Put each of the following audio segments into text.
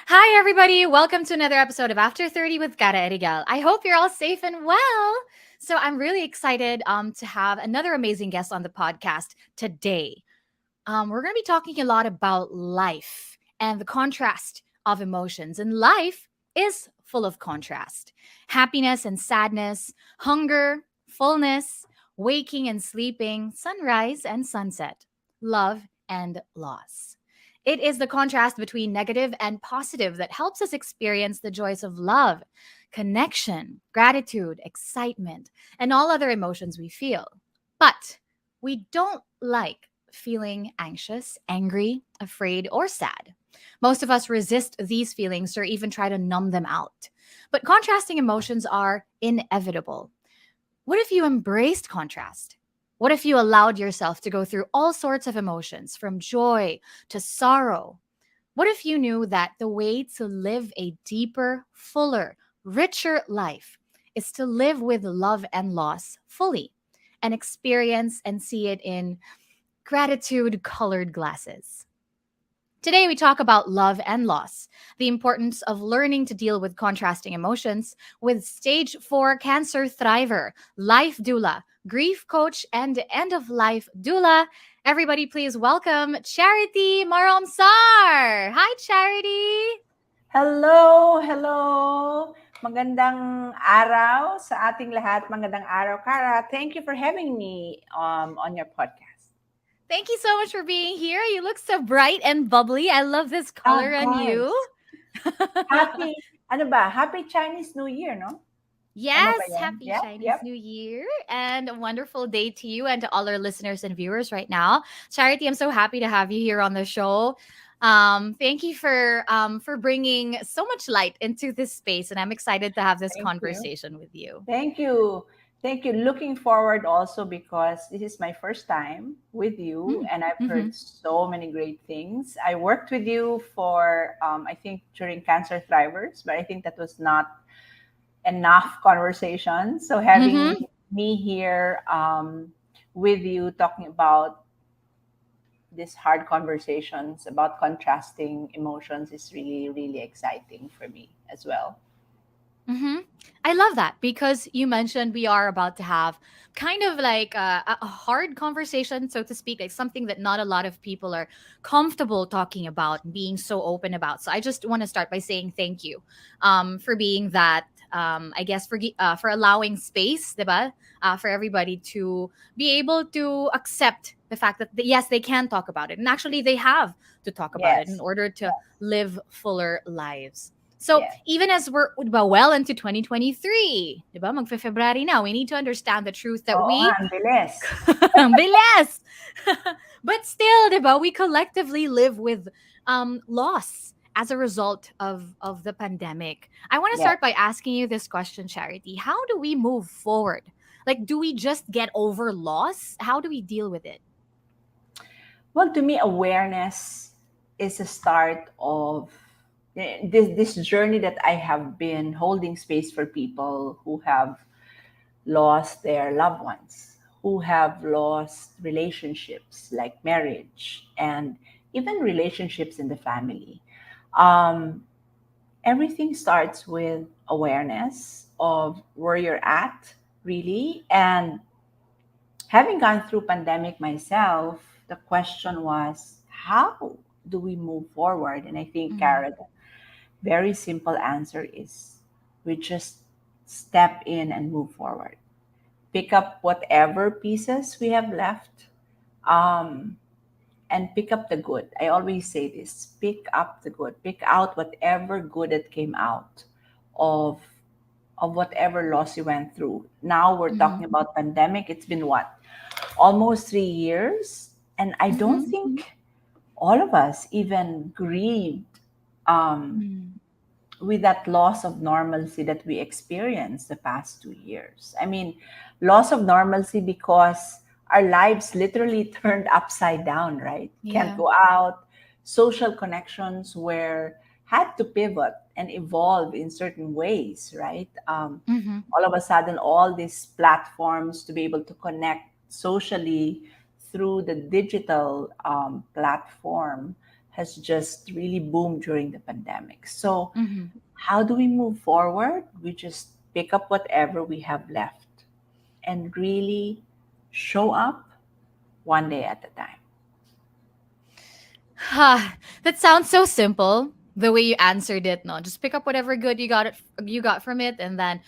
Hi, everybody. Welcome to another episode of After 30 with Cara Eriguel. I hope you're all safe and well. So, I'm really excited to have another amazing guest on the podcast today. We're going to be talking a lot about life and the contrast of emotions. And life is full of contrast: happiness and sadness, hunger, fullness, waking and sleeping, sunrise and sunset, love and loss. It is the contrast between negative and positive that helps us experience the joys of love, connection, gratitude, excitement, and all other emotions we feel. But we don't like feeling anxious, angry, afraid, or sad. Most of us resist these feelings or even try to numb them out. But contrasting emotions are inevitable. What if you embraced contrast? What if you allowed yourself to go through all sorts of emotions, from joy to sorrow? What if you knew that the way to live a deeper, fuller, richer life is to live with love and loss fully and experience and see it in gratitude colored glasses? Today, we talk about love and loss, the importance of learning to deal with contrasting emotions with stage 4 cancer thriver, life doula, grief coach, and end of life doula. Everybody, please welcome Charity Marohombsar. Hi, Charity. Hello, hello. Magandang araw sa ating lahat. Magandang araw, Kara. Thank you for having me on your podcast. Thank you so much for being here. You look so bright and bubbly. I love this color Of on you. course. Happy, ano ba? Happy Chinese New Year, no? Tama ba Yes, yan? happy Yep, Chinese yep. New Year and a wonderful day to you and to all our listeners and viewers right now. Charity, I'm so happy to have you here on the show. Thank you for bringing so much light into this space, and I'm excited to have this Thank you. conversation with you. Thank you. Thank you. Looking forward also because this is my first time with you Mm, and I've mm-hmm. heard so many great things. I worked with you for, I think, during Cancer Thrivers, but I think that was not enough conversation. So having Mm-hmm. me here with you talking about these hard conversations about contrasting emotions is really, really exciting for me as well. Mm-hmm. I love that because you mentioned we are about to have kind of like a hard conversation, so to speak, like something that not a lot of people are comfortable talking about and being so open about. So I just want to start by saying thank you for being that. I guess for allowing space, diba? For everybody to be able to accept the fact that yes, they can talk about it, and actually they have to talk about it in Yes. order to Yes. live fuller lives. So Yes. even as we're well into 2023, di ba? Magfe-February na, we need to understand the truth that Oo nga, we ang bilis. bilis. But still, di ba? We collectively live with loss as a result of the pandemic. I want to Yes. start by asking you this question, Charity. How do we move forward? Like, do we just get over loss? How do we deal with it? Well, to me, awareness is a start of this journey that I have been holding space for people who have lost their loved ones, who have lost relationships like marriage and even relationships in the family. Um, Everything starts with awareness of where you're at, really. And having gone through pandemic myself, the question was, how do we move forward? And I think, Mm, Kara, the very simple answer is we just step in and move forward. Pick up whatever pieces we have left, um, and pick up the good. I always say this: pick up the good, pick out whatever good that came out of whatever loss you went through. Now we're mm-hmm, talking about pandemic. It's been what, almost 3 years, and I don't mm-hmm, think all of us even grieved um, mm, with that loss of normalcy that we experienced the past 2 years. I mean, loss of normalcy because our lives literally turned upside down, right? Can't yeah. go out. Social connections were had to pivot and evolve in certain ways, right? Mm-hmm, All of a sudden, all these platforms to be able to connect socially through the digital platform has just really boomed during the pandemic. So, Mm-hmm. how do we move forward? We just pick up whatever we have left and really show up one day at a time. That sounds so simple. The way you answered it, no, just pick up whatever good you got from it, and then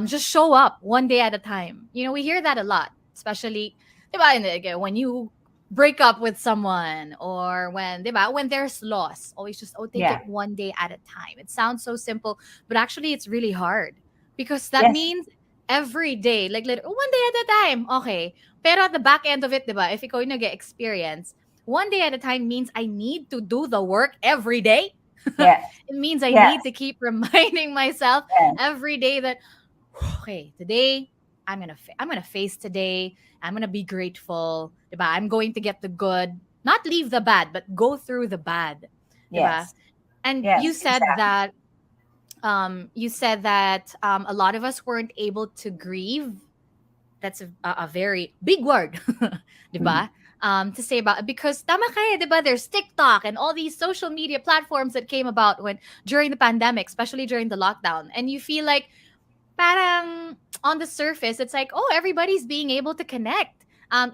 just show up one day at a time. You know, we hear that a lot, especially diba, when you break up with someone or when diba, when there's loss. Always just take Yeah. it one day at a time. It sounds so simple, but actually it's really hard because that Yes. means every day, like one day at a time. Okay, pero at the back end of it, diba, if ikaw yung nag-experience one day at a time means I need to do the work every day. Yes. It means I Yes. need to keep reminding myself Yes. every day that okay, today I'm gonna face today. I'm gonna be grateful. Diba? I'm going to get the good, not leave the bad, but go through the bad. Diba? Yes. And Yes. Exactly. you said that a lot of us weren't able to grieve. That's a very big word, Mhm. diba? To say about because tama kaya, diba? There's TikTok and all these social media platforms that came about when during the pandemic, especially during the lockdown, and you feel like parang on the surface, it's like oh everybody's being able to connect.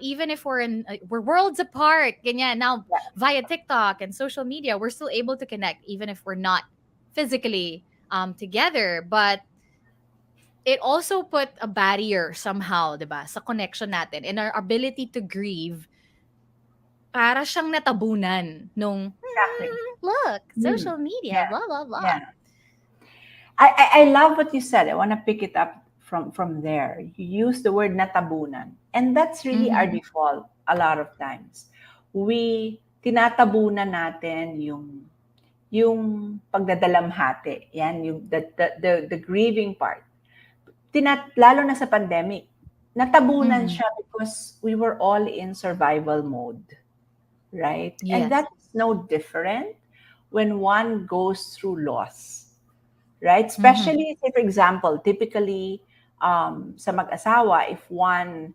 Even if we're worlds apart, ganyan. Now Yeah. via TikTok and social media, we're still able to connect even if we're not physically together. But it also put a barrier somehow, 'di ba, sa connection natin and our ability to grieve. Para siyang natabunan nung, Exactly. look, Mm. social media, Yeah. blah, blah, blah. Yeah. I love what you said. I want to pick it up from there. You use the word natabunan. And that's really our Mhm, default a lot of times. We tinatabunan natin yung pagdadalamhati. Yan, yung the grieving part. Lalo na sa pandemic. Natabunan mhm. siya because we were all in survival mode, right? And Yes. that's no different when one goes through loss, right? Mhm, Especially, say for example, typically sa mag-asawa, if one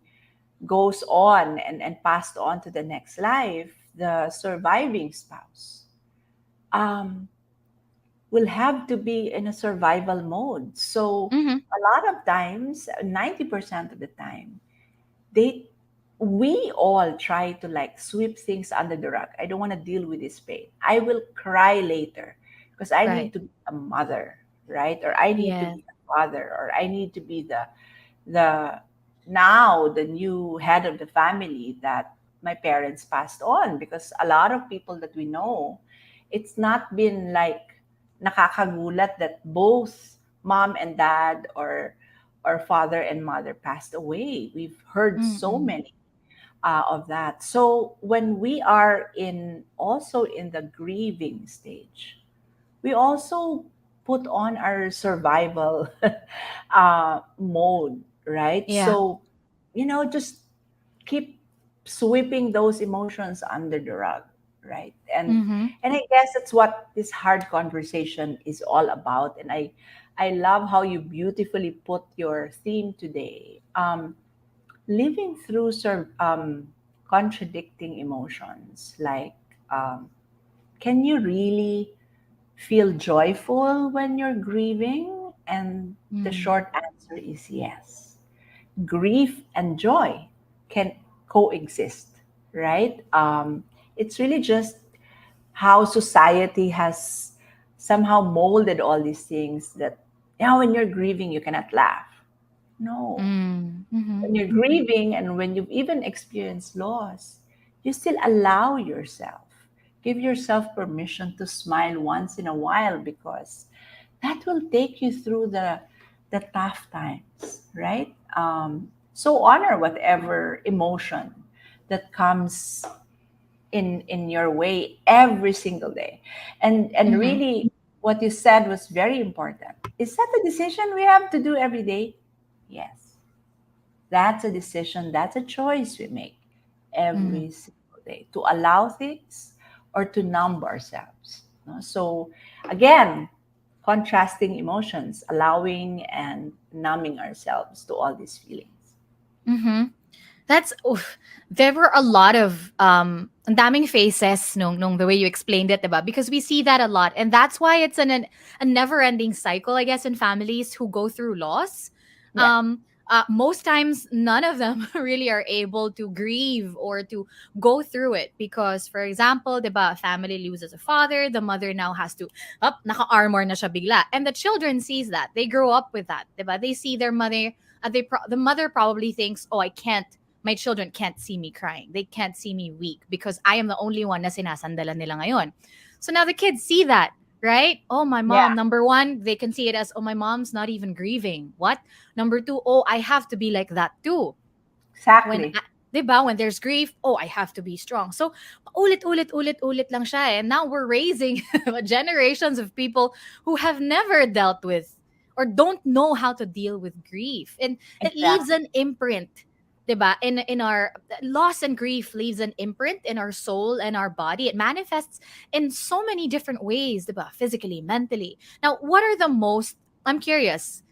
goes on and passed on to the next life, the surviving spouse um, will have to be in a survival mode. So mhm, a lot of times, 90% of the time, they we all try to like sweep things under the rug. I don't want to deal with this pain. I will cry later because I need right. to be a mother, right? Or I need to Yes. be a father, or I need to be the now the new head of the family that my parents passed on, because a lot of people that we know, it's not been like nakakagulat that both mom and dad or father and mother passed away. We've heard so Mm-mm. many of that. So when we are in also in the grieving stage, we also put on our survival mode, right? Yeah. So, just keep sweeping those emotions under the rug, right? Mhm, And I guess that's what this hard conversation is all about. And I love how you beautifully put your theme today. Living through contradicting emotions, like um, can you really feel joyful when you're grieving? And the mm. short answer is yes. Grief and joy can coexist, right? It's really just how society has somehow molded all these things that when you're grieving, you cannot laugh. No. Mm, When mhm, you're grieving and when you've even experienced loss, you still allow yourself, give yourself permission to smile once in a while, because that will take you through the tough times, right? So honor whatever emotion that comes in your way every single day. And mhm, really, what you said was very important. Is that a decision we have to do every day? Yes, that's a decision, that's a choice we make mhm, every single day, to allow things or to numb ourselves. No? So, again, contrasting emotions, allowing and numbing ourselves to all these feelings. mhm. That's oof. There were a lot of ang daming faces nung the way you explained it, diba? Because we see that a lot. And that's why it's a never-ending cycle, I guess, in families who go through loss. Yeah, Most times none of them really are able to grieve or to go through it because, for example, diba, a family loses a father, the mother now has to up naka-armor na siya bigla. And the children sees that. They grow up with that, diba? They see their mother the mother probably thinks, "Oh, I can't my children can't see me crying. They can't see me weak because I am the only one na sinasandalan nila ngayon." So now the kids see that, right? Oh, my yeah, mom, number one, they can see it as, oh, my mom's not even grieving. What? Number two, oh, I have to be like that too. When, exactly. diba, when there's grief, oh, I have to be strong. So, ulit lang siya. And now we're raising generations of people who have never dealt with or don't know how to deal with grief. And it leaves Exactly. an imprint, diba? In our loss and grief leaves an imprint in our soul and our body. It manifests in so many different ways, diba? Physically, mentally. Now, what are the most, I'm curious,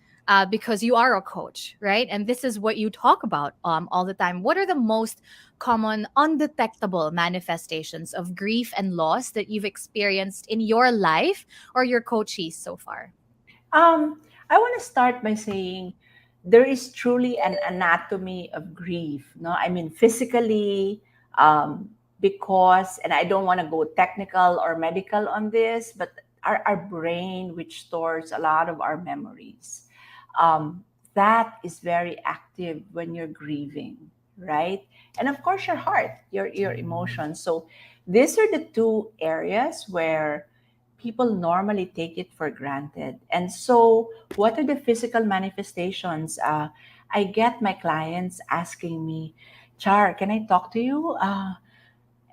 because you are a coach, right? And this is what you talk about all the time. What are the most common undetectable manifestations of grief and loss that you've experienced in your life or your coachees so far? I want to start by saying there is truly an anatomy of grief. No, I mean physically, um, because, and I don't want to go technical or medical on this, but our brain, which stores a lot of our memories, um, that is very active when you're grieving, right? And of course, your heart, your emotions. So these are the two areas where people normally take it for granted. And so, what are the physical manifestations? I get my clients asking me, Char, can I talk to you?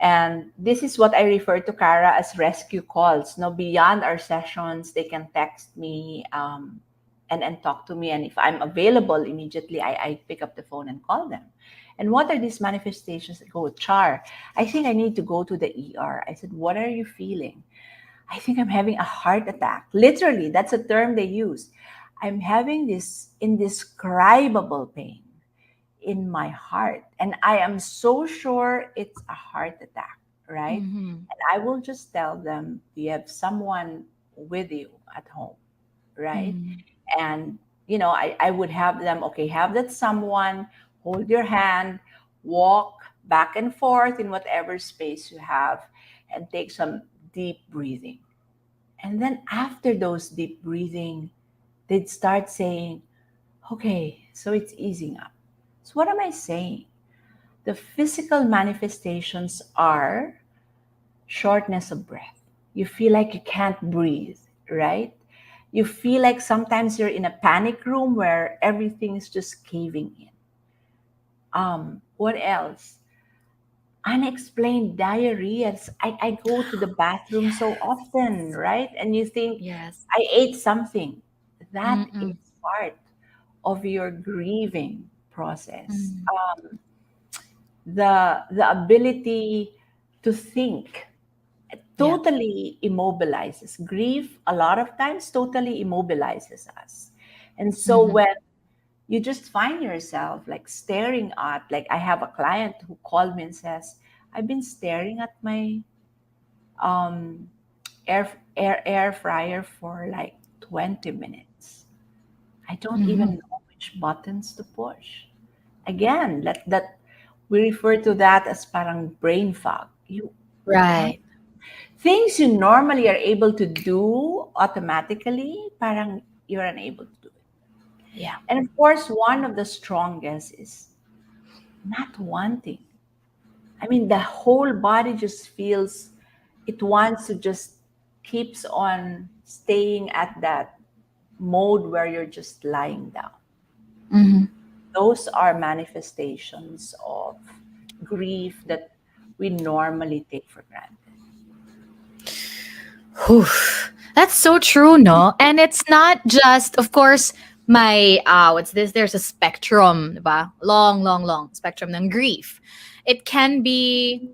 And this is what I refer to, Kara, as rescue calls. No, beyond our sessions, they can text me and talk to me. And if I'm available immediately, I pick up the phone and call them. And what are these manifestations? They go, Char, I think I need to go to the ER. I said, what are you feeling? I think I'm having a heart attack. Literally, that's a term they use. I'm having this indescribable pain in my heart. And I am so sure it's a heart attack, right? Mm-hmm. And I will just tell them, you have someone with you at home, right? Mm-hmm. And, I would have them, okay, have that someone hold your hand, walk back and forth in whatever space you have, and take some deep breathing. And then after those deep breathing, they'd start saying, okay, so it's easing up. So, what am I saying? The physical manifestations are shortness of breath. You feel like you can't breathe, right? You feel like sometimes you're in a panic room where everything is just caving in. What else? Unexplained diarrheas. I go to the bathroom so often, Yes. right? And you think, Yes. I ate something. That is Mm-mm. part of your grieving process. Mm. The ability to think Yeah. totally immobilizes. Grief, a lot of times, totally immobilizes us. And so Mm-hmm. when you just find yourself like staring at, like I have a client who called me and says, I've been staring at my um, air fryer for like 20 minutes. I don't even Mm-hmm. know which buttons to push. Again, that we refer to that as parang brain fog. You Right. things you normally are able to do automatically, parang you're unable to do it. Yeah. And of course, one of the strongest is not wanting. I mean, the whole body just feels it wants to just keeps on staying at that mode where you're just lying down. Mm-hmm. Those are manifestations of grief that we normally take for granted. Whew. That's so true, no? And it's not just, of course, my what's this? There's a spectrum, diba? Long, long, long spectrum ng grief. It can be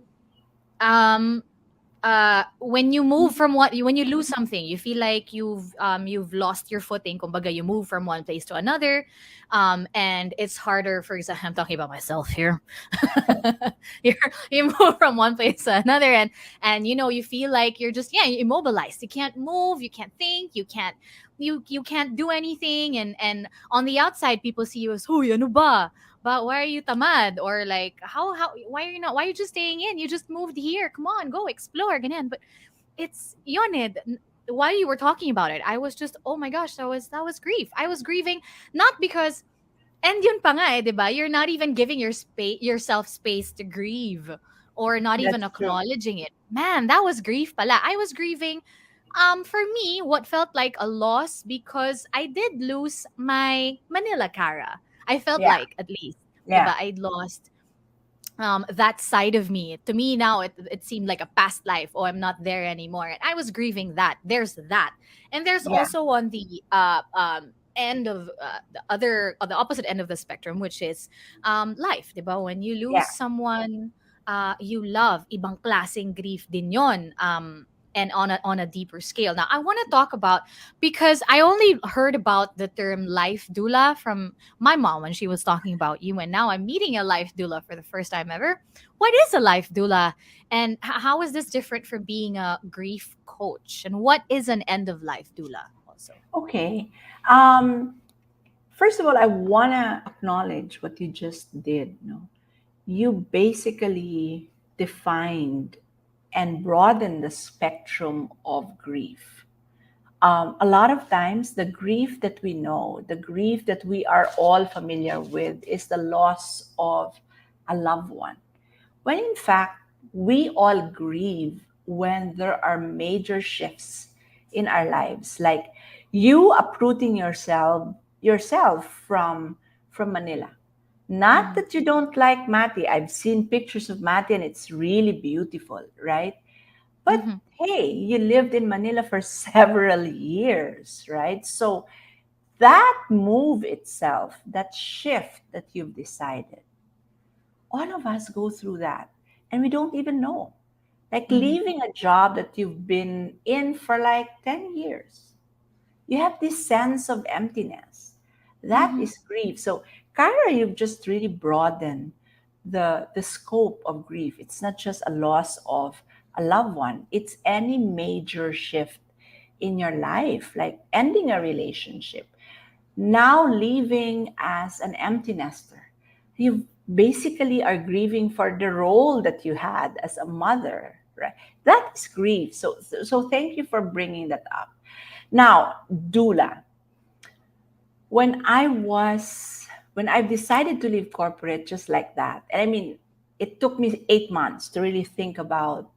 um when you move from what when you lose something, you feel like you've lost your footing. Kumbaga, you move from one place to another, and it's harder. For example, I'm talking about myself here. you you move from one place to another, and you feel like you're just immobilized. You can't move, you can't think, you can't do anything, and on the outside people see you as, oh, ano ba, but why are you tamad? Or like, how why are you not, why are you just staying in? You just moved here. Come on, go explore again. But it's yun eh. While you were talking about it, I was just, oh my gosh, that was grief. I was grieving, not because, and yun pa nga eh, 'di ba? You're not even giving yourself space to grieve, or not even That's true. acknowledging it. Man, that was grief pala. I was grieving, for me, what felt like a loss, because I did lose my Manila Cara. I felt Yeah, like, at least, 'di yeah, ba? I'd lost that side of me. To me now, it seemed like a past life. Oh, I'm not there anymore, and I was grieving that. There's that, and there's yeah, also on the end of the opposite end of the spectrum, which is life, diba? When you lose yeah. someone you love, ibang klaseng grief din yon. And on a deeper scale. Now, I want to talk about, because I only heard about the term life doula from my mom when she was talking about you, and now I'm meeting a life doula for the first time ever. What is a life doula, and how is this different from being a grief coach, and what is an end of life doula also? Okay. Um, First of all, I want to acknowledge what you just did. No, you basically defined and broadened the spectrum of grief. A lot of times, the grief that we know, the grief that we are all familiar with, is the loss of a loved one. When in fact, we all grieve when there are major shifts in our lives, like you uprooting yourself from Manila. Not Mm-hmm. that you don't like Mati. I've seen pictures of Mati and it's really beautiful, right? But Mm-hmm. hey, you lived in Manila for several years, right? So that move itself, that shift that you've decided, all of us go through that and we don't even know. Like Mm-hmm. leaving a job that you've been in for like 10 years, you have this sense of emptiness. That Mm-hmm. is grief. So, Kyra, you've just really broadened the scope of grief. It's not just a loss of a loved one, it's any major shift in your life, like ending a relationship, now living as an empty nester. You basically are grieving for the role that you had as a mother, right? That is grief. So thank you for bringing that up. Now, doula. When I was when I decided to leave corporate just like that, and I mean, it took me 8 months to really think about,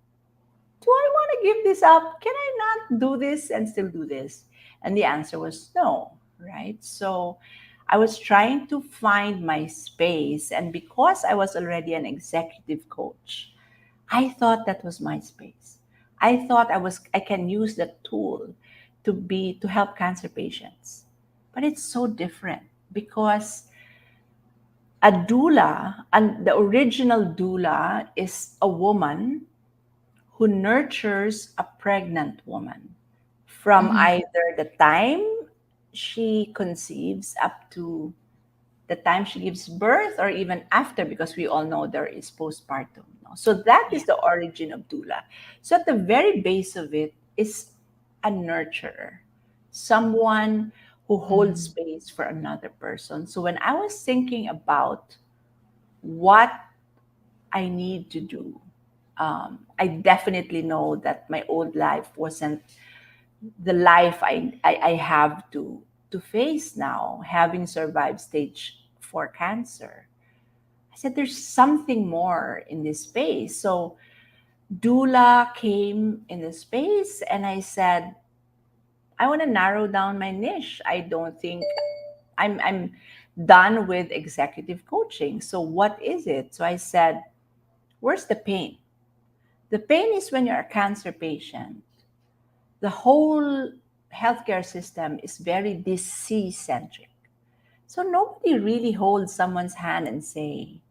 do I want to give this up? Can I not do this and still do this? And the answer was no, right? So I was trying to find my space. And because I was already an executive coach, I thought that was my space. I can use that tool to help cancer patients. But it's so different because a doula, and the original doula is a woman who nurtures a pregnant woman from Mm-hmm. either the time she conceives up to the time she gives birth or even after, because we all know there is postpartum. No? So that Yeah. is the origin of doula. So at the very base of it is a nurturer, someone who holds Mm-hmm. space for another person. So when I was thinking about what I need to do, I definitely know that my old life wasn't the life I have to face now, having survived stage 4 cancer. I said, there's something more in this space. So doula came in the space, and I said, I want to narrow down my niche. I don't think I'm done with executive coaching. So what is it? So I said, where's the pain? The pain is when you're a cancer patient. The whole healthcare system is very disease centric. So nobody really holds someone's hand and say,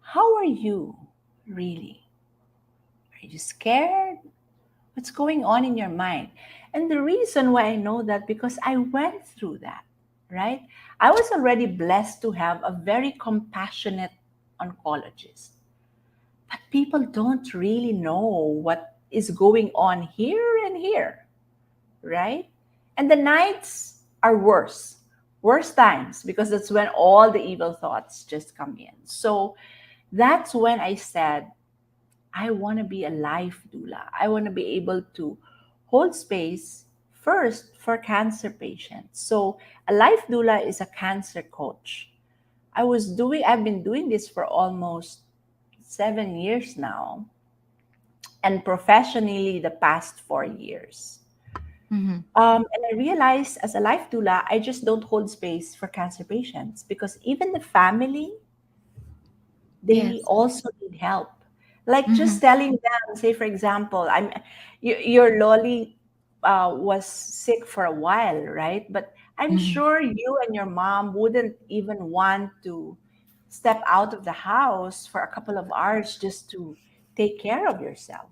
how are you really? Are you scared? What's going on in your mind? And the reason why I know that, because I went through that, right? I was already blessed to have a very compassionate oncologist. But people don't really know what is going on here and here, right? And the nights are worse, worse times, because that's when all the evil thoughts just come in. So that's when I said, I want to be a life doula. I want to be able to hold space first for cancer patients. So a life doula is a cancer coach. I've been doing this for almost 7 years now, and professionally the past 4 years. Mm-hmm. And I realized as a life doula, I just don't hold space for cancer patients, because even the family, they Yes. also need help. Like Mm-hmm. just telling them, say for example, your lolly was sick for a while, right? But I'm Mm-hmm. sure you and your mom wouldn't even want to step out of the house for a couple of hours just to take care of yourself.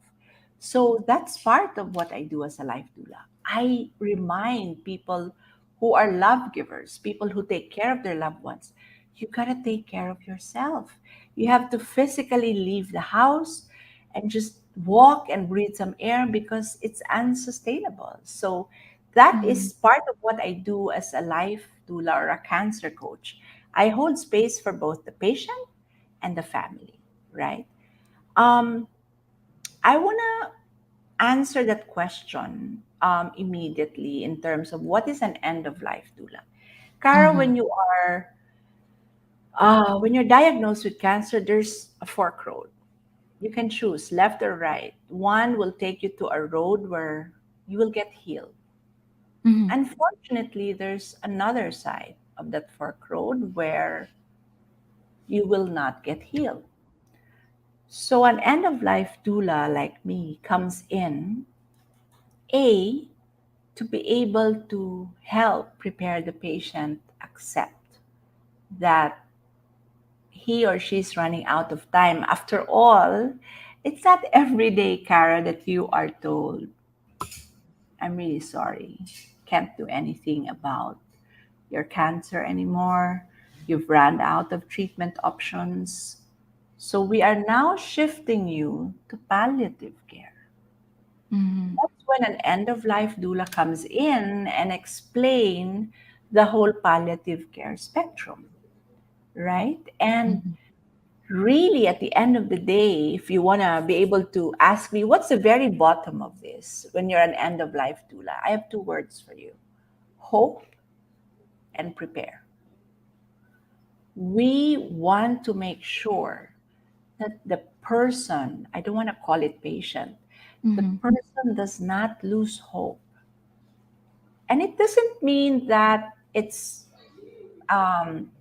So that's part of what I do as a life doula. I remind people who are love givers, people who take care of their loved ones, you gotta take care of yourself. You have to physically leave the house and just walk and breathe some air, because it's unsustainable. So that Mm-hmm. is part of what I do as a life doula or a cancer coach. I hold space for both the patient and the family, right? Um, I want to answer that question immediately in terms of what is an end of life doula. Kara, Mm-hmm. when you're diagnosed with cancer, there's a fork road. You can choose left or right. One will take you to a road where you will get healed. Mm-hmm. Unfortunately, there's another side of that fork road where you will not get healed. So, an end of life doula like me comes in, A, to be able to help prepare the patient accept that he or she's running out of time. After all, it's not every day, Kara, that you are told, I'm really sorry, can't do anything about your cancer anymore. You've run out of treatment options. So we are now shifting you to palliative care. Mm-hmm. That's when an end of life doula comes in and explain the whole palliative care spectrum, right? And Mm-hmm. really, at the end of the day, if you want to be able to ask me, what's the very bottom of this when you're an end of life doula? I have two words for you: hope and prepare. We want to make sure that the person, I don't want to call it patient, the Mm-hmm. person does not lose hope. And it doesn't mean that it's um,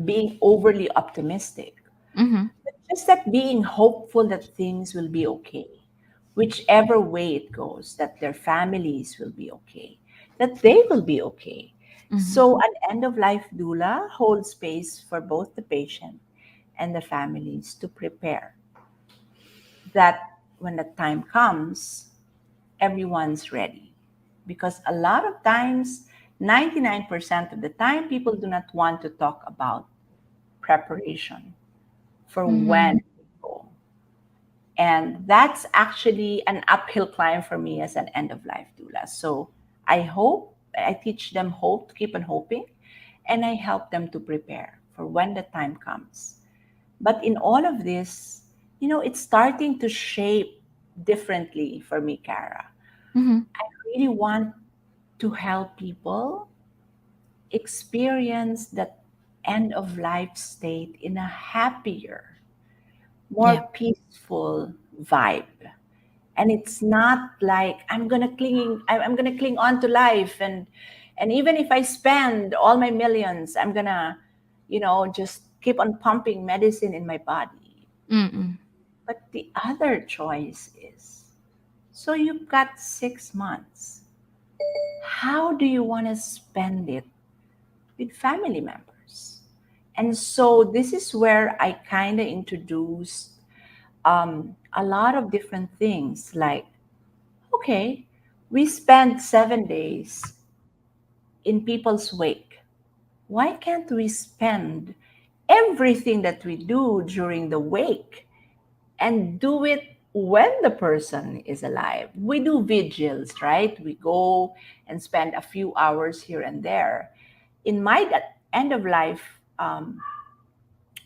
being overly optimistic. Mm-hmm. Just that being hopeful that things will be okay, whichever way it goes, that their families will be okay, that they will be okay. Mm-hmm. So, an end of life doula holds space for both the patient and the families to prepare that when the time comes, everyone's ready. Because a lot of times, 99% of the time, people do not want to talk about preparation for when Mm-hmm. we go. And that's actually an uphill climb for me as an end of life doula. So I teach them hope, to keep on hoping, and I help them to prepare for when the time comes. But in all of this, it's starting to shape differently for me, Kara. Mm-hmm. I really want to help people experience that end of life state in a happier, Yeah. more peaceful vibe. And it's not like I'm gonna cling on to life, and even if I spend all my millions, I'm gonna, just keep on pumping medicine in my body. Mm-mm. But the other choice is, so you've got 6 months. How do you want to spend it with family members? And so this is where I kind of introduced a lot of different things like, okay, we spend 7 days in people's wake. Why can't we spend everything that we do during the wake and do it when the person is alive? We do vigils, right? We go and spend a few hours here and there. In my end of life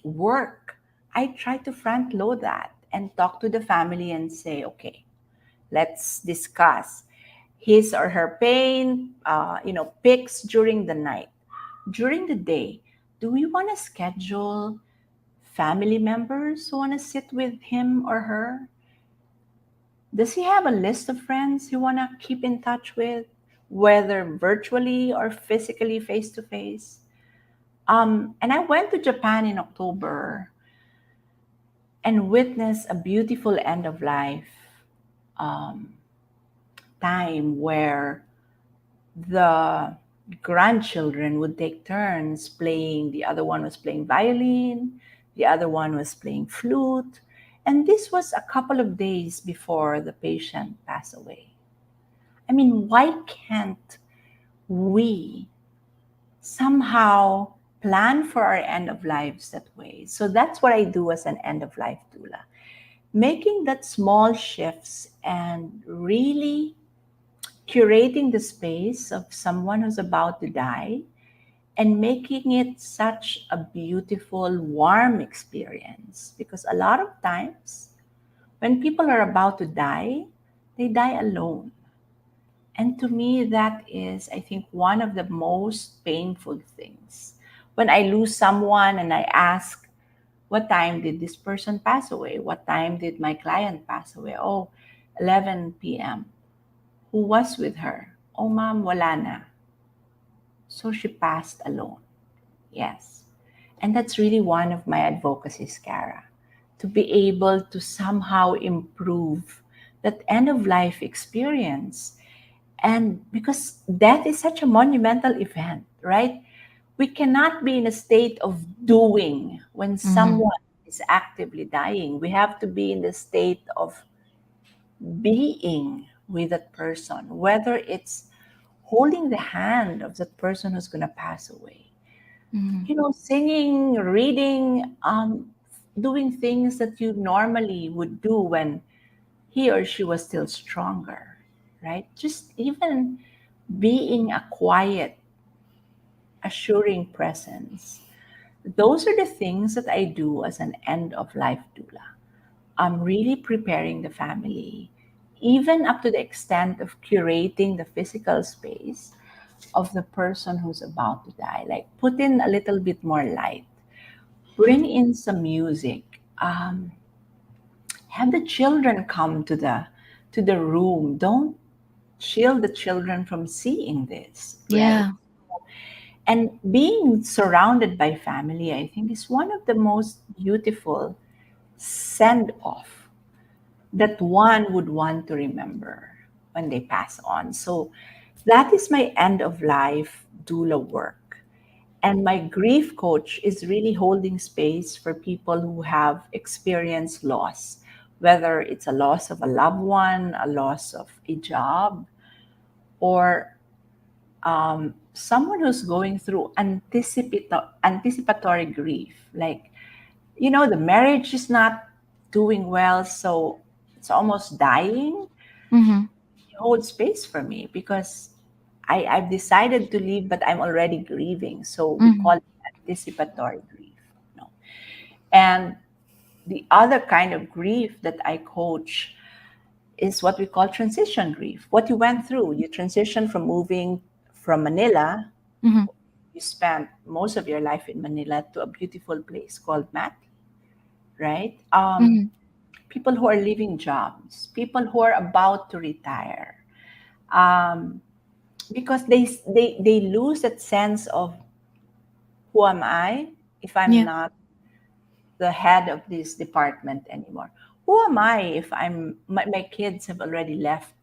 work, I try to front load that and talk to the family and say, okay, let's discuss his or her pain, picks during the night. During the day, do we want to schedule family members who want to sit with him or her? Does he have a list of friends you want to keep in touch with, whether virtually or physically face to face? And I went to Japan in October and witnessed a beautiful end of life um, time where the grandchildren would take turns playing. The other one was playing violin, the other one was playing flute. And this was a couple of days before the patient passed away. I mean, why can't we somehow plan for our end of lives that way? So that's what I do as an end of life doula. Making that small shifts and really curating the space of someone who's about to die and making it such a beautiful, warm experience. Because a lot of times, when people are about to die, they die alone. And to me, that is, I think, one of the most painful things. When I lose someone and I ask, what time did this person pass away? What time did my client pass away? Oh, 11 p.m. Who was with her? Oh, ma'am, wala na. So she passed alone. Yes. And that's really one of my advocacies, Cara, to be able to somehow improve that end of life experience. And because death is such a monumental event, right? We cannot be in a state of doing when Mm-hmm. someone is actively dying. We have to be in the state of being with that person, whether it's holding the hand of that person who's going to pass away, Mm-hmm. singing, reading, doing things that you normally would do when he or she was still stronger, right? Just even being a quiet, assuring presence. Those are the things that I do as an end of life doula. I'm really preparing the family, even up to the extent of curating the physical space of the person who's about to die. Like put in a little bit more light, bring in some music, have the children come to the room. Don't shield the children from seeing this, right? Yeah. And being surrounded by family, I think, is one of the most beautiful send off that one would want to remember when they pass on. So that is my end of life doula work. And my grief coach is really holding space for people who have experienced loss, whether it's a loss of a loved one, a loss of a job, or someone who's going through anticipatory grief. Like, the marriage is not doing well, so it's almost dying. Mm-hmm. Hold space for me because I've decided to leave, but I'm already grieving. So we Mm-hmm. call it anticipatory grief. No. And the other kind of grief that I coach is what we call transition grief. What you went through, you transition from moving from Manila, Mm-hmm. you spent most of your life in Manila, to a beautiful place called Mat, right? Mm-hmm. People who are leaving jobs, people who are about to retire. Um, because they lose that sense of, who am I if I'm Yeah. not the head of this department anymore? Who am I if my kids have already left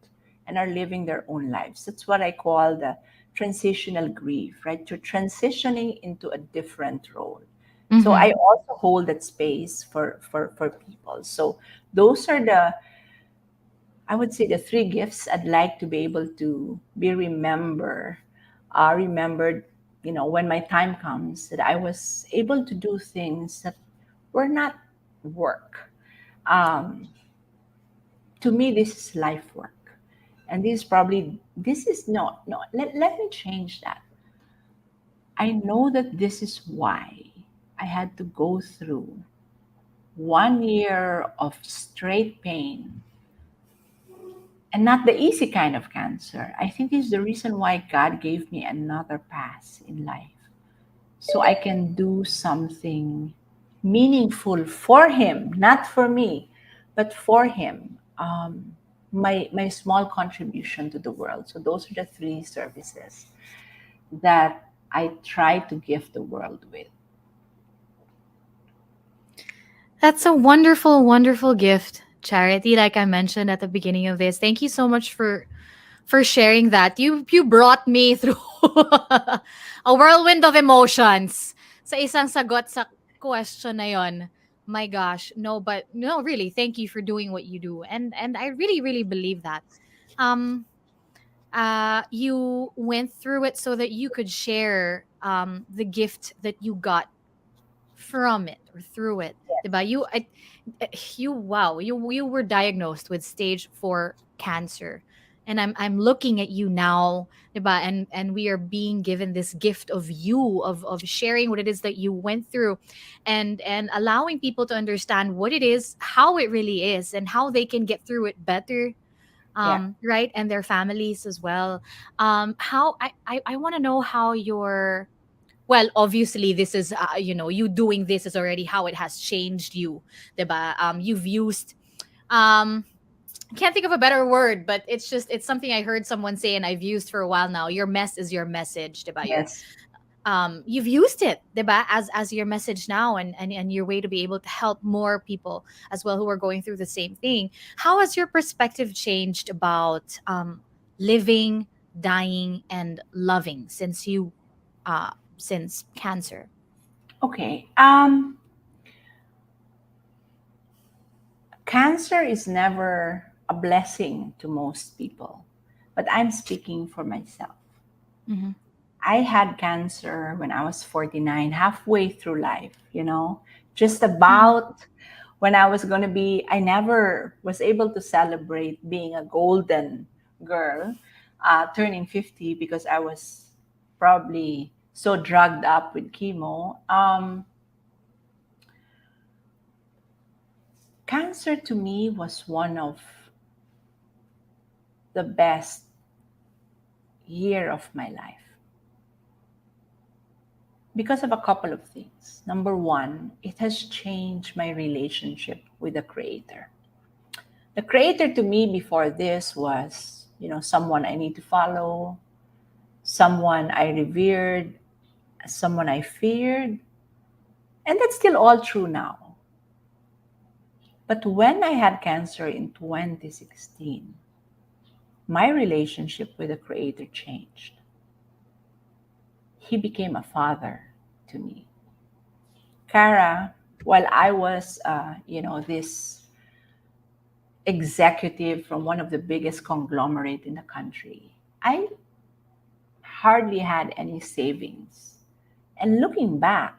and are living their own lives? That's what I call the transitional grief, right? You're transitioning into a different role. So I Mm-hmm. also hold that space for people. So those are the, I would say, the three gifts I'd like to be able to be remembered, when my time comes, that I was able to do things that were not work. Um, to me, this is life work. And this is no, let me change that. I know that this is why I had to go through 1 year of straight pain, and not the easy kind of cancer. I think this is the reason why God gave me another pass in life, so I can do something meaningful for Him, not for me, but for Him. My small contribution to the world. So those are the three services that I try to give the world with. That's a wonderful, wonderful gift, Charity. Like I mentioned at the beginning of this, thank you so much for sharing that. You brought me through a whirlwind of emotions sa isang sagot sa question na yon. My gosh, no, but no, really, thank you for doing what you do, and I really, really believe that. Um, you went through it so that you could share the gift that you got from it or through it, diba? You wow, you were diagnosed with stage 4 cancer. And I'm looking at you now, diba? And we are being given this gift of you, of sharing what it is that you went through, and allowing people to understand what it is, how it really is, and how they can get through it better, Yeah. right, and their families as well. How I want to know how your, well, obviously this is you doing this is already how it has changed you, diba? You've used, um I can't think of a better word, but it's something I heard someone say and I've used for a while now. Your mess is your message, diba? Yes. You've used it, diba, as your message now, and your way to be able to help more people as well who are going through the same thing. How has your perspective changed about living, dying, and loving since you since cancer? Okay. Cancer is never a blessing to most people, but I'm speaking for myself. Mm-hmm. I had cancer when I was 49, halfway through life, just about when I was going to be, I never was able to celebrate being a golden girl, turning 50, because I was probably so drugged up with chemo. Cancer to me was one of the best year of my life because of a couple of things. Number one, it has changed my relationship with the Creator. The Creator to me before this was, someone I need to follow, someone I revered, someone I feared, and that's still all true now. But when I had cancer in 2016, my relationship with the Creator changed. He became a father to me. Kara, while I was, this executive from one of the biggest conglomerate in the country, I hardly had any savings. And looking back,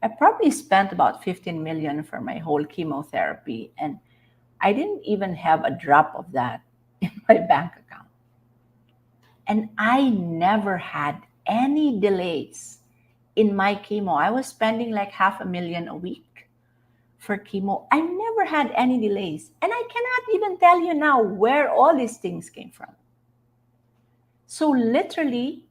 I probably spent about 15 million for my whole chemotherapy, and I didn't even have a drop of that in my bank account. And I never had any delays in my chemo. I was spending like 500,000 a week for chemo. I never had any delays. And I cannot even tell you now where all these things came from. So literally,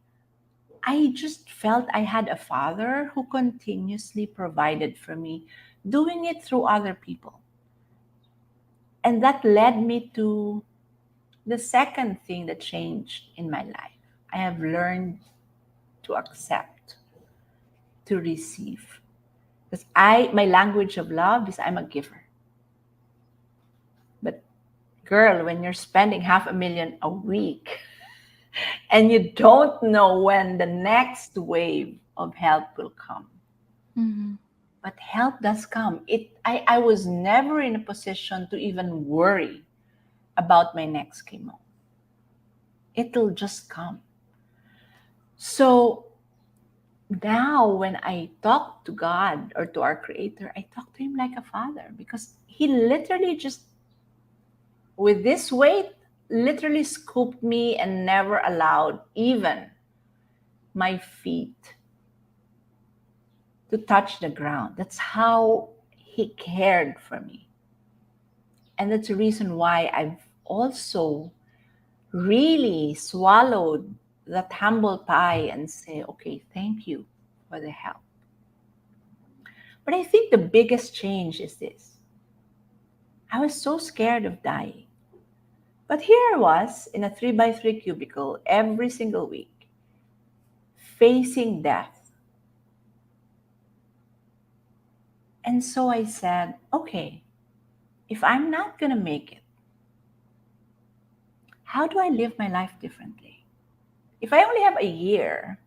I just felt I had a father who continuously provided for me, doing it through other people. And that led me to the second thing that changed in my life. I have learned to accept, to receive. Because my language of love is I'm a giver. But girl, when you're spending 500,000 a week and you don't know when the next wave of help will come, Mm-hmm. But help does come. I was never in a position to even worry about my next chemo. It'll just come. So now when I talk to God or to our Creator, I talk to Him like a father because He literally just, with this weight, literally scooped me and never allowed even my feet to touch the ground. That's how He cared for me. And that's the reason why I've also really swallowed that humble pie and say, okay, thank you for the help. But I think the biggest change is this: I was so scared of dying. But here I was in a 3 by 3 cubicle every single week, facing death. And so I said, okay, if I'm not going to make it, how do I live my life differently? If I only have a year,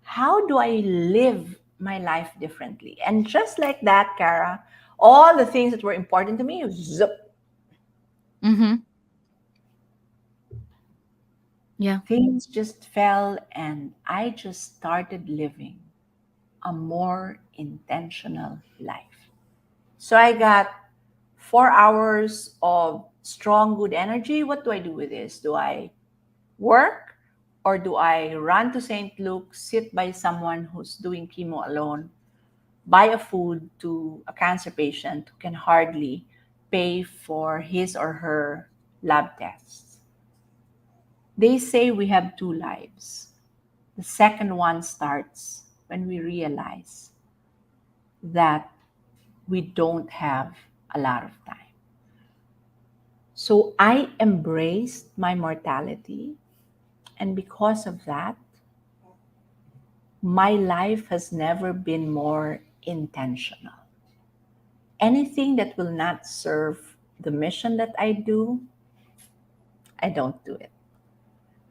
how do I live my life differently? And just like that, Kara, all the things that were important to me, zip, Mm-hmm. Yeah. things just fell, and I just started living a more intentional life. So I got 4 hours of strong, good energy. What do I do with this? Do I work, or do I run to St. Luke, sit by someone who's doing chemo alone, buy a food to a cancer patient who can hardly pay for his or her lab tests? They say we have two lives. The second one starts when we realize that we don't have a lot of time. So I embraced my mortality, and because of that, my life has never been more intentional. Anything that will not serve the mission that I do, I don't do it.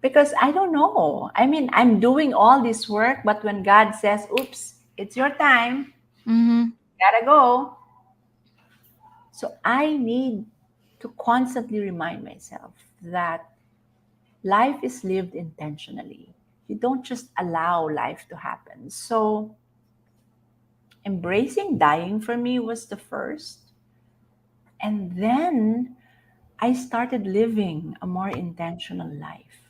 Because I don't know. I mean, I'm doing all this work, but when God says, oops, it's your time, Mm-hmm. gotta go. So I need to constantly remind myself that life is lived intentionally. You don't just allow life to happen. So embracing dying for me was the first. And then I started living a more intentional life.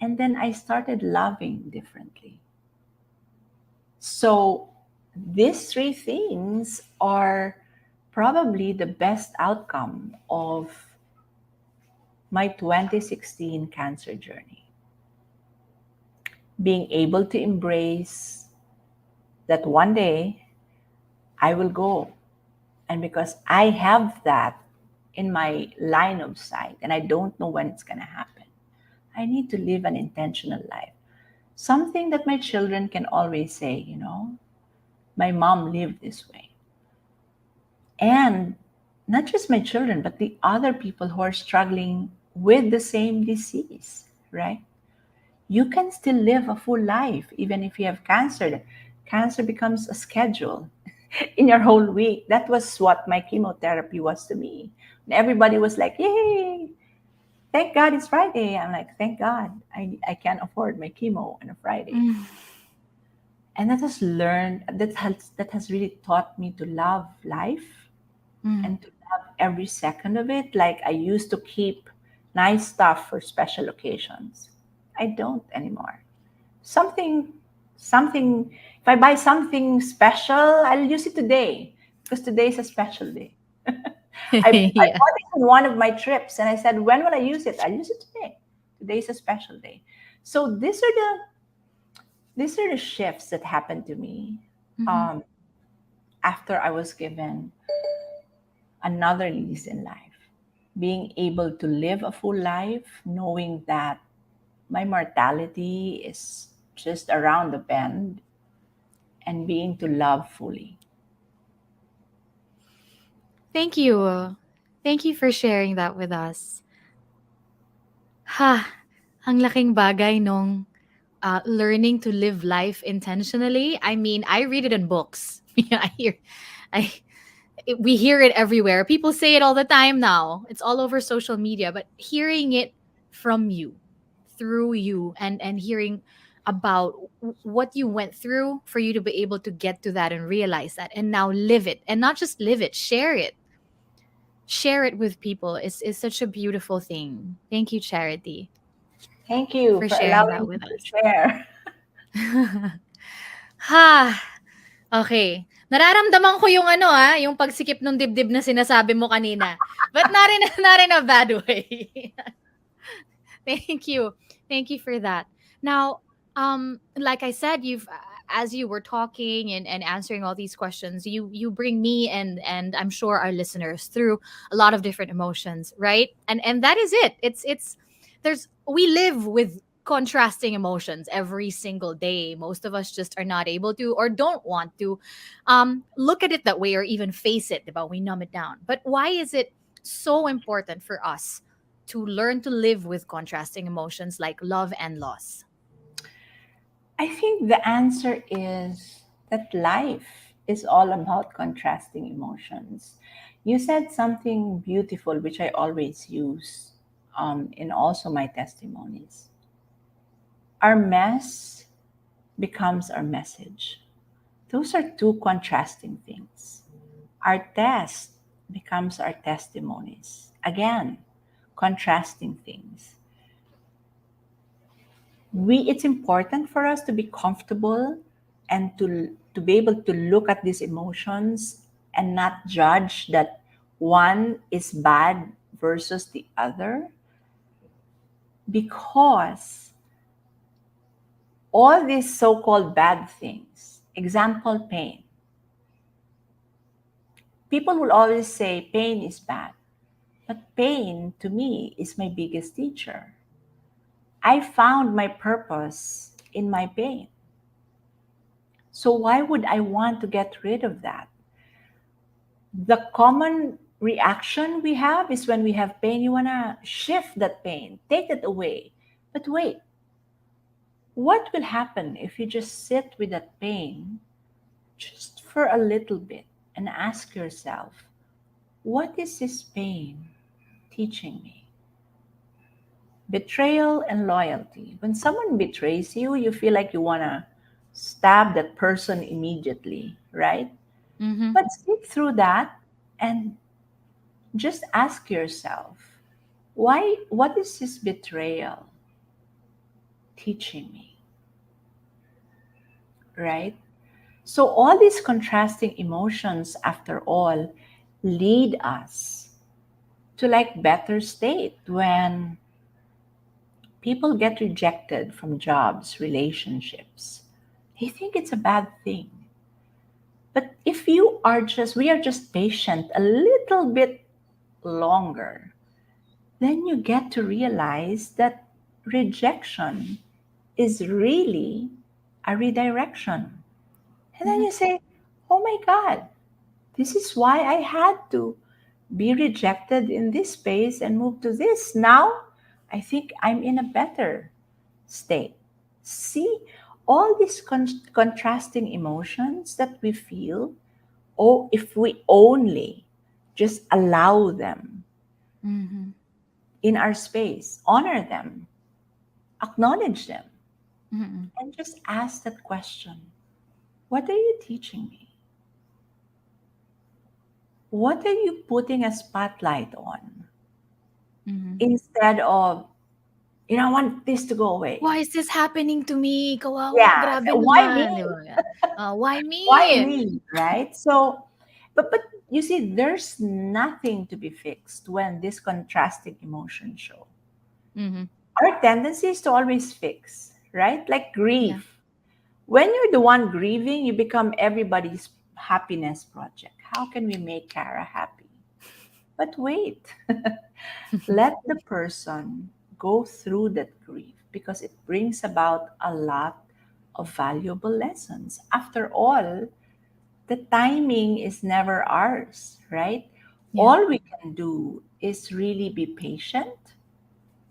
And then I started loving differently. So these three things are probably the best outcome of my 2016 cancer journey. Being able to embrace that one day I will go. And because I have that in my line of sight and I don't know when it's going to happen, I need to live an intentional life. Something that my children can always say, my mom lived this way. And not just my children, but the other people who are struggling with the same disease, right? You can still live a full life even if you have cancer. Cancer becomes a schedule in your whole week. That was what my chemotherapy was to me. And everybody was like, yay, thank God it's Friday. I'm like, thank God I can't afford my chemo on a Friday. Mm-hmm. And that has really taught me to love life and to love every second of it. Like I used to keep nice stuff for special occasions. I don't anymore. Something, something, if I buy something special, I'll use it today because today is a special day. I Yeah. bought it on one of my trips and I said, when will I use it? I'll use it today. Today is a special day. So these are the shifts that happened to me Mm-hmm. um, after I was given another lease in life. Being able to live a full life, knowing that my mortality is just around the bend, and being to love fully. Thank you. Thank you for sharing that with us. Ha, ang laking bagay nung learning to live life intentionally. I mean, I read it in books. Yeah, I we hear it everywhere. People say it all the time now. It's all over social media, but hearing it from you, through you, and hearing about what you went through for you to be able to get to that and realize that and now live it, and not just live it, share it with people is such a beautiful thing. Thank you, Charity, Thank you for for sharing allowing that me with to us. share. Ha. Okay. Nararamdaman ko yung ano, yung pagsikip ng dibdib na sinasabi mo kanina. But not in a bad way. Thank you. Thank you for that. Now, like I said, you've as you were talking and answering all these questions, you bring me and I'm sure our listeners through a lot of different emotions, right? And that is it. It's there's we live with contrasting emotions every single day. Most of us just are not able to or don't want to look at it that way or even face it, but we numb it down. But why is it so important for us to learn to live with contrasting emotions like love and loss? I think the answer is that life is all about contrasting emotions. You said something beautiful, which I always use in also my testimonies. Our mess becomes our message. Those are two contrasting things. Our test becomes our testimonies. Again, contrasting things. It's important for us to be comfortable and to be able to look at these emotions and not judge that one is bad versus the other, because all these so-called bad things, example pain, people will always say pain is bad, but pain to me is my biggest teacher. I found my purpose in my pain. So why would I want to get rid of that? The common reaction we have is when we have pain, you want to shift that pain, take it away. But wait, what will happen if you just sit with that pain just for a little bit and ask yourself, what is this pain teaching me? Betrayal and loyalty. When someone betrays you, you feel like you want to stab that person immediately, right? Mm-hmm. But sit through that and just ask yourself, what is this betrayal teaching me, right? So all these contrasting emotions, after all, lead us to like better state when people get rejected from jobs, relationships. They think it's a bad thing. But if we are just patient a little bit longer, then you get to realize that rejection is really a redirection. And then Mm-hmm. you say, oh my God, this is why I had to be rejected in this space and move to this. Now I think I'm in a better state. See, all these contrasting emotions that we feel, oh, if we only just allow them Mm-hmm. in our space, honor them, acknowledge them, Mm-hmm. and just ask that question, what are you teaching me? What are you putting a spotlight on? Mm-hmm. Instead of, I want this to go away. Why is this happening to me? Kawawa, Yeah, grabe so why me? naman, di ba? Why Why me? me? Right? So, but you see, there's nothing to be fixed when this contrasting emotions show. Mm-hmm. Our tendency is to always fix, right? Like Yeah. grief. When you're the one grieving, you become everybody's happiness project. How can we make Kara happy? But wait, let the person go through that grief because it brings about a lot of valuable lessons. After all, the timing is never ours, right? Yeah. All we can do is really be patient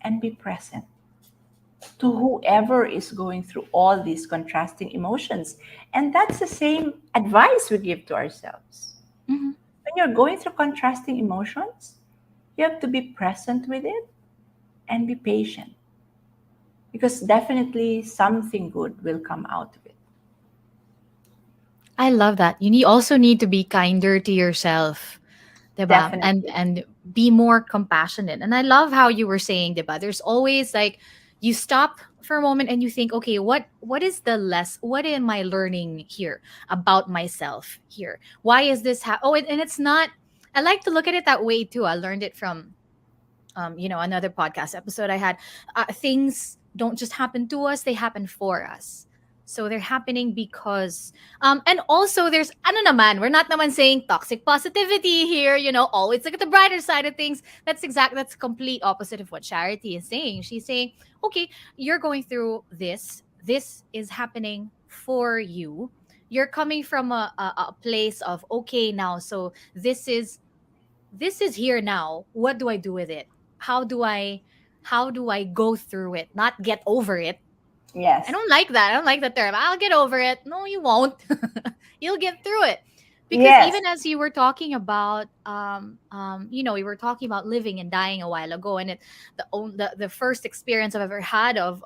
and be present. to whoever is going through all these contrasting emotions. And that's the same advice we give to ourselves. Mm-hmm. When you're going through contrasting emotions, you have to be present with it and be patient, because definitely something good will come out of it. I love that. Also need to be kinder to yourself, 'di ba? Definitely. And be more compassionate. And I love how you were saying, 'di ba? There's always like you stop for a moment and you think, okay, what is the less what am I learning here about myself here? Why is this oh, and it's not, I like to look at it that way too. I learned it from another podcast episode I had. Things don't just happen to us, they happen for us. So they're happening because and also there's ano naman, we're not naman saying toxic positivity here, always look at the brighter side of things. That's complete opposite of what Charity is saying. She's saying, okay, you're going through this. This is happening for you. You're coming from a place of, okay, now so this is here now. What do I do with it? How do i how do i go through it, not get over it? I Yes. don't like that. I don't like the term, I'll get over it. No, you won't. You'll get through it. Because Yes. even as you were talking about we were talking about living and dying a while ago, and the first experience I've ever had of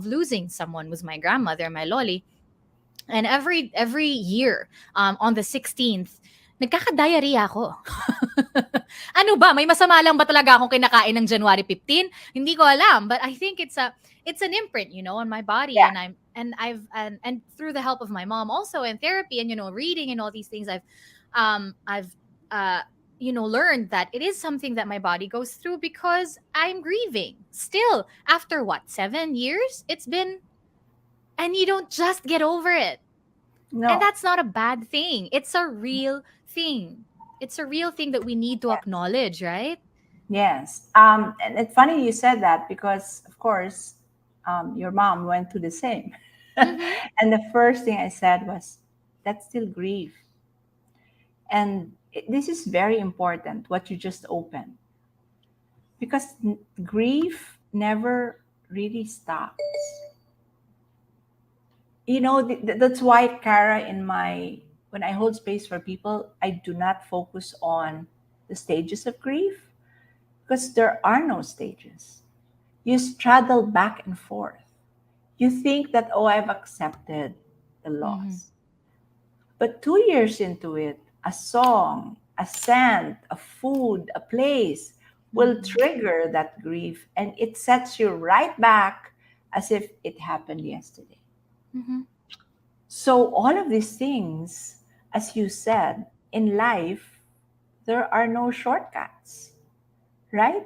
losing someone was my grandmother, my loli. And every year, on the 16th, nagkaka-diarrhea ako. Ano ba, may masama lang ba talaga akong kinakain ng January 15? Hindi ko alam, but I think it's an imprint, on my body. Yeah. And through the help of my mom also, and therapy, and reading and all these things, I've learned that it is something that my body goes through because I'm grieving still after what, 7 years it's been. And you don't just get over it. And No. that's not a bad thing. It's a real thing. It's a real thing that we need to acknowledge, right? Yes. And it's funny you said that because, of course, your mom went through the same. Mm-hmm. And the first thing I said was, that's still grief. And this is very important, what you just opened, because grief never really stops. That's why, Kara, when I hold space for people, I do not focus on the stages of grief, because there are no stages. You straddle back and forth. You think that, oh, I've accepted the Mm-hmm. loss. But 2 years into it, a song, a scent, a food, a place will Mm-hmm. trigger that grief, and it sets you right back as if it happened yesterday. Mm-hmm. So, all of these things, as you said, in life, there are no shortcuts, right?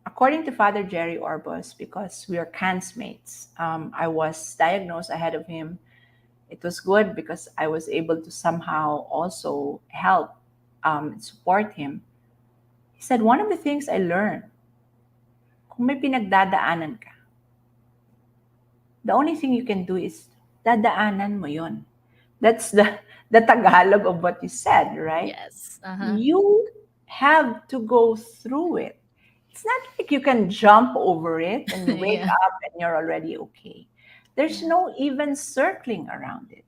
According to Father Jerry Orbos, because we are cansmates, I was diagnosed ahead of him. It was good because I was able to somehow also help support him. He said, one of the things I learned, kung may pinagdadaanan ka, the only thing you can do is dadaanan mo yon. That's the Tagalog of what you said, right? Yes. Uh-huh. You have to go through it. It's not like you can jump over it and you wake Yeah. up and you're already okay. There's Yeah. no even circling around it.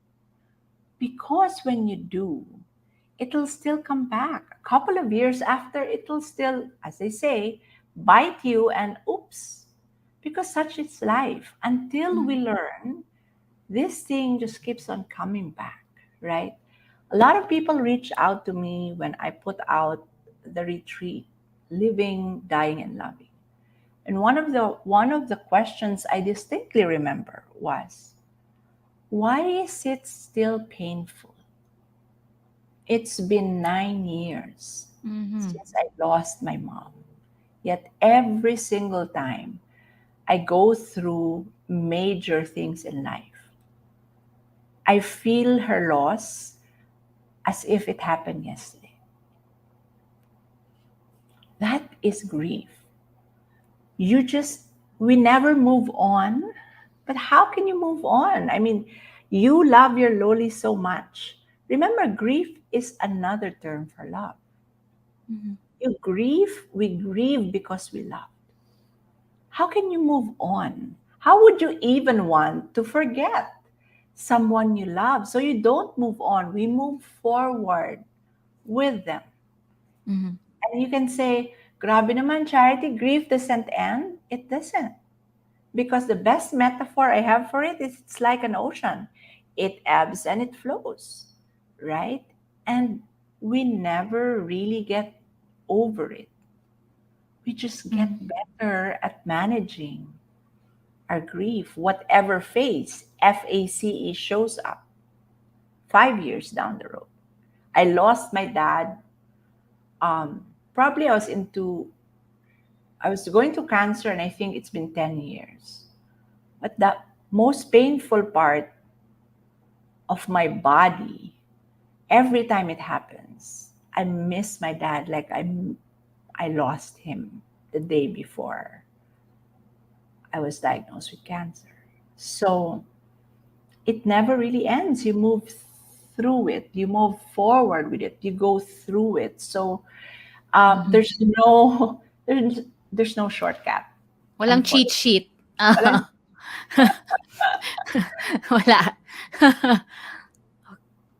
Because when you do, it'll still come back. A couple of years after, it'll still, as they say, bite you and oops. Because such is life. Until we Mm-hmm. learn, this thing just keeps on coming back, right? A lot of people reach out to me when I put out the retreat, Living, Dying, and Loving. And one of the questions I distinctly remember was, why is it still painful? It's been 9 years Mm-hmm. since I lost my mom. Yet every single time I go through major things in life, I feel her loss as if it happened yesterday. That is grief. We never move on. But how can you move on? I mean, you love your loli so much. Remember, grief is another term for love. Mm-hmm. We grieve because we love. how can you move on? How would you even want to forget someone you love? So you don't move on. We move forward with them. Mhm. And you can say, grabe naman, Charity, grief doesn't end. It doesn't. Because the best metaphor I have for it is it's like an ocean. It ebbs and it flows, right? And we never really get over it. We just get Mhm. better at managing our grief, whatever phase FACE shows up 5 years down the road. I lost my dad. Probably I was going to cancer, and I think it's been 10 years. But the most painful part of my body, every time it happens, I miss my dad like I lost him the day before I was diagnosed with cancer. So it never really ends. You move through it, you move forward with it, you go through it. So Mhm. there's no there's no shortcut. Walang cheat Unfortunately, sheet. Wala.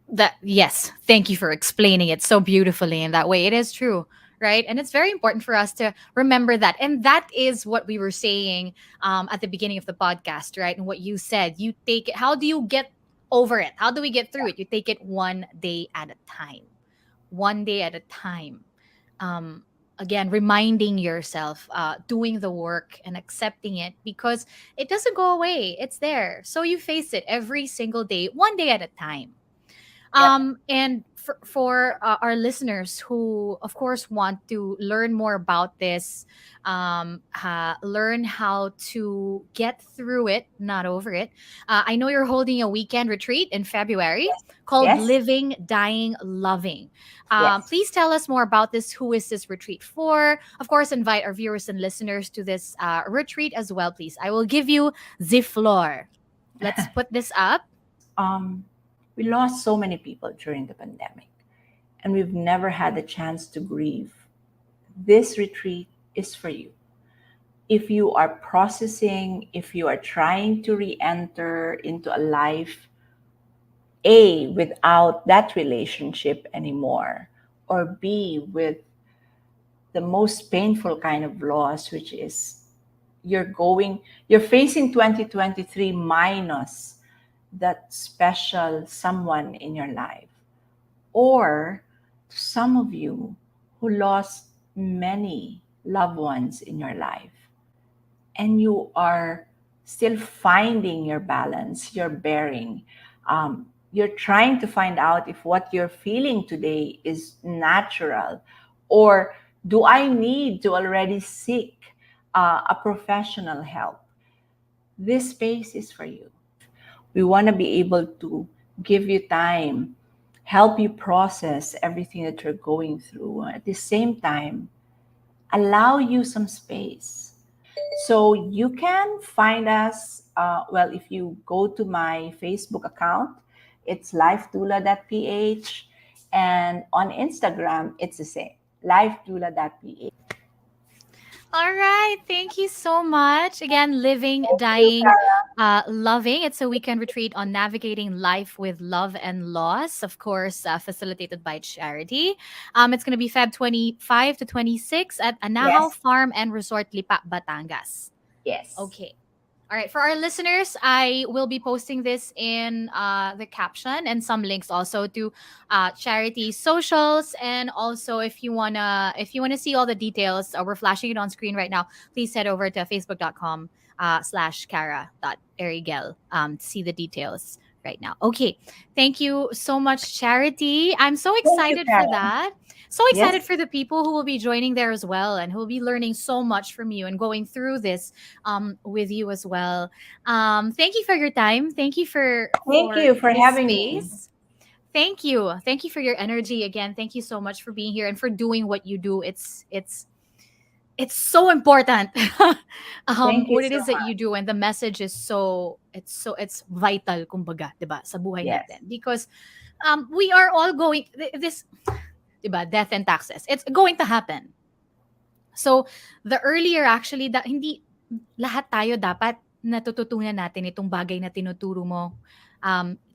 That yes, thank you for explaining it so beautifully in that way. It is true, right? And it's very important for us to remember that. And that is what we were saying at the beginning of the podcast, right? And what you said, you take it. How do you get over it? How do we get through it? You take it one day at a time. One day at a time. um, Again, reminding yourself, doing the work and accepting it, because it doesn't go away. It's there, so you face it every single day, one day at a time. yep, And for our listeners who, of course, want to learn more about this, learn how to get through it, not over it. I know you're holding a weekend retreat in February called yes, Living, Dying, Loving. yes. Please tell us more about this. Who is this retreat for? Of course, invite our viewers and listeners to this retreat as well, please. I will give you the floor. Let's put this up. Um, we lost so many people during the pandemic, and we've never had the chance to grieve. This retreat is for you. If you are processing, if you are trying to re enter into a life, A, without that relationship anymore, or B, with the most painful kind of loss, which is you're facing 2023 minus that special someone in your life. Or to some of you who lost many loved ones in your life, and you are still finding your balance, your bearing. You're trying to find out if what you're feeling today is natural, or do I need to already seek a professional help? This space is for you. We want to be able to give you time, help you process everything that you're going through. At the same time, allow you some space. So you can find us, well, if you go to my Facebook account, it's lifedoula.ph. And on Instagram, it's the same, lifedoula.ph. All right. Thank you so much. Again, Living, Thank you, Dying, Kara. Loving. It's a weekend retreat on navigating life with love and loss, of course, facilitated by Charity. It's going to be Feb 25 to 26 at Anahaw Yes, Farm and Resort Lipa, Batangas. yes, Okay. All right, for our listeners, I will be posting this in the caption and some links also to charity socials. And also, if you wanna see all the details, we're flashing it on screen right now. Please head over to facebook.com slash Erigel to see the details right now. Okay, thank you so much, Charity. I'm so thank you, excited for Kara. that. So excited Yes, for the people who will be joining there as well, and who will be learning so much from you and going through this with you as well. Thank you for your time. Thank you thank for you for this having me. space. Thank you. Thank you for your energy again. Thank you so much for being here and for doing what you do. It's so important. Thank you What it so is that you much. do, and the message is it's vital, kumbaga, 'di ba, sa buhay Yes, natin, because we are all going this, 'di ba, death and taxes. It's going to happen. So the earlier actually that hindi lahat tayo dapat natututunan natin itong bagay na tinuturo mo,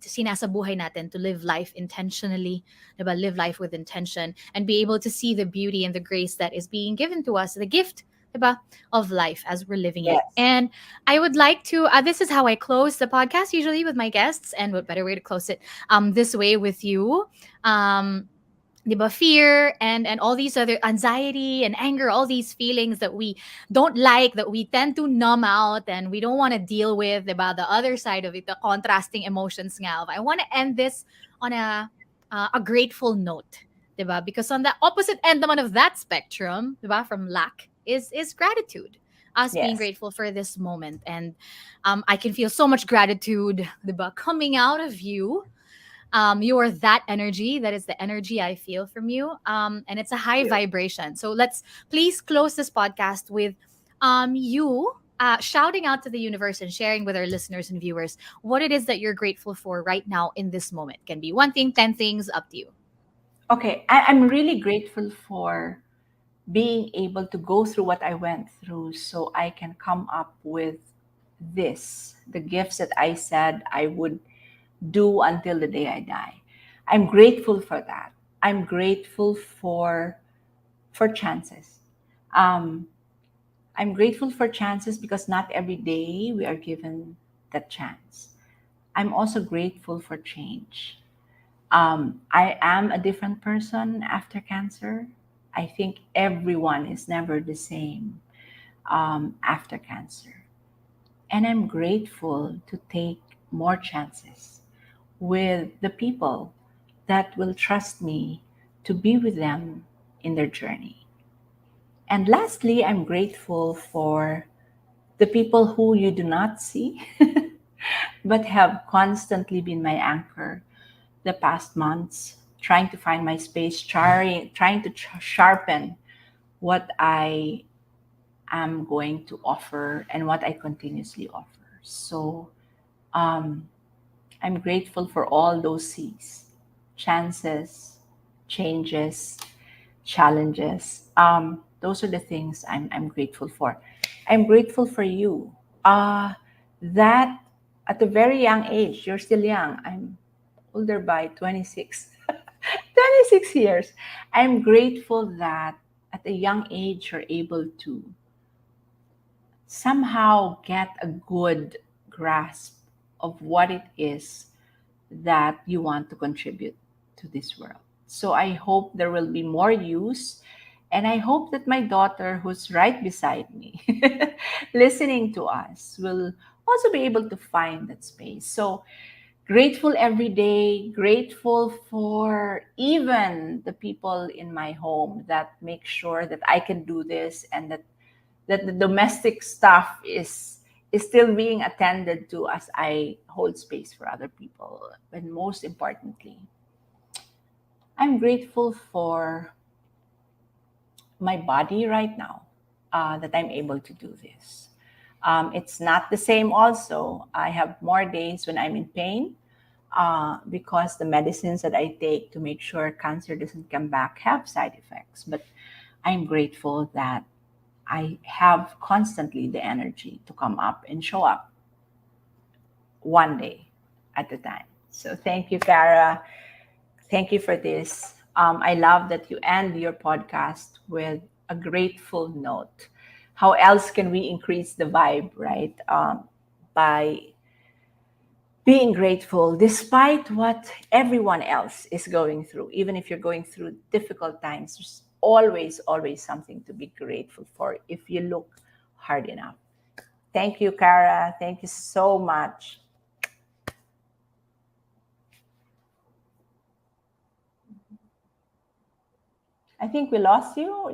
sinasabuhay natin to live life intentionally, diba? Live life with intention and be able to see the beauty and the grace that is being given to us, the gift, diba, of life as we're living it. Yes. And I would like to, this is how I close the podcast usually with my guests, and what better way to close it this way with you. Um, 'Di ba, fear and all these other anxiety and anger, all these feelings that we don't like, that we tend to numb out and we don't want to deal with, 'di ba, the other side of it, the contrasting emotions nga. I want to end this on a grateful note, 'di ba? Because on the opposite end naman of that spectrum, 'di ba, from lack is gratitude. Us being Yes. grateful for this moment, and I can feel so much gratitude, 'di ba, coming out of you. You are that energy. That is the energy I feel from you. And it's a high You. vibration. So let's please close this podcast with you shouting out to the universe and sharing with our listeners and viewers what it is that you're grateful for right now in this moment. Can be one thing, 10 things, up to you. Okay, I'm really grateful for being able to go through what I went through so I can come up with the gifts that I said I would do until the day I die. I'm grateful for that. I'm grateful for chances. Um, I'm grateful for chances because not every day we are given that chance. I'm also grateful for change. I am a different person after cancer. I think everyone is never the same after cancer. And I'm grateful to take more chances with the people that will trust me to be with them in their journey. And lastly, I'm grateful for the people who you do not see, but have constantly been my anchor the past months, trying to find my space, trying to sharpen what I am going to offer and what I continuously offer. So um, I'm grateful for all those C's: chances, changes, challenges. Those are the things I'm grateful for. I'm grateful for you. That at a very young age, you're still young. I'm older by 26, 26 years. I'm grateful that at a young age, you're able to somehow get a good grasp of what it is that you want to contribute to this world. So I hope there will be more use. And I hope that my daughter, who's right beside me, listening to us, will also be able to find that space. So grateful every day, grateful for even the people in my home that make sure that I can do this, and that the domestic stuff is still being attended to as I hold space for other people. And most importantly, I'm grateful for my body right now, that I'm able to do this. It's not the same, also. I have more days when I'm in pain because the medicines that I take to make sure cancer doesn't come back have side effects. But I'm grateful that I have constantly the energy to come up and show up one day at a time. So thank you, Farah. Thank you for this. I love that you end your podcast with a grateful note. How else can we increase the vibe, right? By being grateful despite what everyone else is going through. Even if you're going through difficult times, there's always something to be grateful for if you look hard enough. Thank you, Kara. Thank you so much. I think we lost you.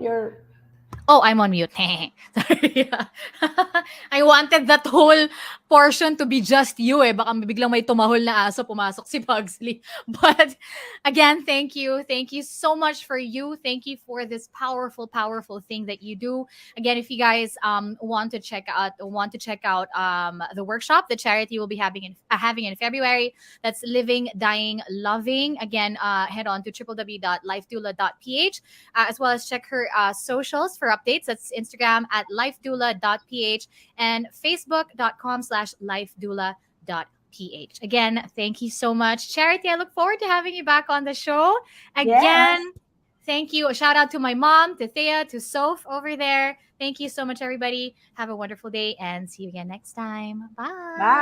Oh, I'm on mute. Sorry. I wanted that whole portion to be just you eh. Baka biglang may tumahol na aso, pumasok si Pugsley. But again, thank you. Thank you so much for you. Thank you for this powerful, powerful thing that you do. Again, if you guys want to check out the workshop, the charity will be having in February. That's Living, Dying, Loving. Again, head on to www.lifedoula.ph, as well as check her socials for updates. That's Instagram at lifedoula.ph and facebook.com/lifedoula.ph. Again, thank you so much, Charity. I look forward to having you back on the show. Yes. Again, thank you. A shout out to my mom, to Thea, to Soph over there. Thank you so much, everybody. Have a wonderful day and see you again next time. Bye. Bye.